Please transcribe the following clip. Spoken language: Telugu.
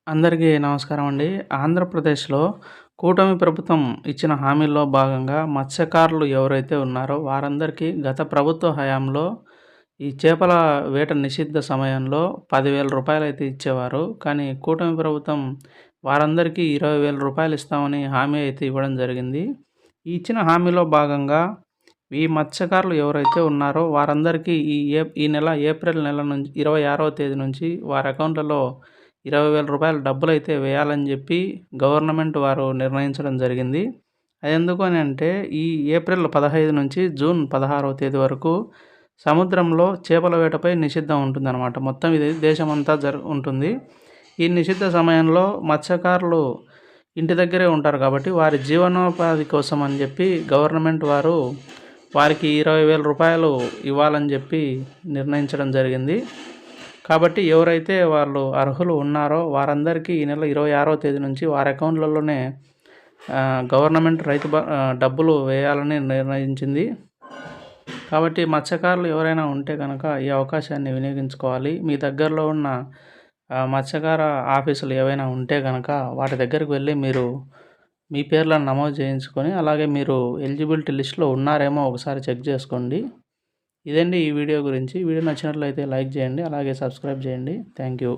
అందరికీ నమస్కారం అండి. ఆంధ్రప్రదేశ్‌లో కూటమి ప్రభుత్వం ఇచ్చిన హామీల్లో భాగంగా మత్స్యకారులు ఎవరైతే ఉన్నారో వారందరికీ గత ప్రభుత్వ హయాంలో ఈ చేపల వేట నిషిద్ధ సమయంలో రూ. 10,000 అయితే ఇచ్చేవారు. కానీ కూటమి ప్రభుత్వం వారందరికీ రూ. 20,000 ఇస్తామని హామీ అయితే ఇవ్వడం జరిగింది. ఈ ఇచ్చిన హామీలో భాగంగా ఈ మత్స్యకారులు ఎవరైతే ఉన్నారో వారందరికీ ఈ నెల ఏప్రిల్ నెల నుంచి 26వ తేదీ నుంచి వారి అకౌంట్లలో రూ. 20,000 డబ్బులైతే వేయాలని చెప్పి గవర్నమెంట్ వారు నిర్ణయించడం జరిగింది. అదెందుకు అని అంటే ఈ ఏప్రిల్ 15 నుంచి జూన్ 16వ తేదీ వరకు సముద్రంలో చేపల వేటపై నిషిద్ధం ఉంటుందన్నమాట. మొత్తం ఇది దేశమంతా ఉంటుంది. ఈ నిషిద్ధ సమయంలో మత్స్యకారులు ఇంటి దగ్గరే ఉంటారు కాబట్టి వారి జీవనోపాధి కోసం అని చెప్పి గవర్నమెంట్ వారు వారికి రూ. 20,000 ఇవ్వాలని చెప్పి నిర్ణయించడం జరిగింది. కాబట్టి ఎవరైతే వాళ్ళు అర్హులు ఉన్నారో వారందరికీ ఈ నెల 26వ తేదీ నుంచి వారి అకౌంట్లలోనే గవర్నమెంట్ డబ్బులు వేయాలని నిర్ణయించింది. కాబట్టి మత్స్యకారులు ఎవరైనా ఉంటే కనుక ఈ అవకాశాన్ని వినియోగించుకోవాలి. మీ దగ్గరలో ఉన్న మత్స్యకార ఆఫీసులు ఏవైనా ఉంటే కనుక వాటి దగ్గరికి వెళ్ళి మీరు మీ పేర్లను నమోదు చేయించుకొని అలాగే మీరు ఎలిజిబిలిటీ లిస్ట్‌లో ఉన్నారేమో ఒకసారి చెక్ చేసుకోండి. ఇదండి ఈ వీడియో గురించి. వీడియో నచ్చినట్లయితే లైక్ చేయండి. అలాగే సబ్స్క్రైబ్ చేయండి. Thank you.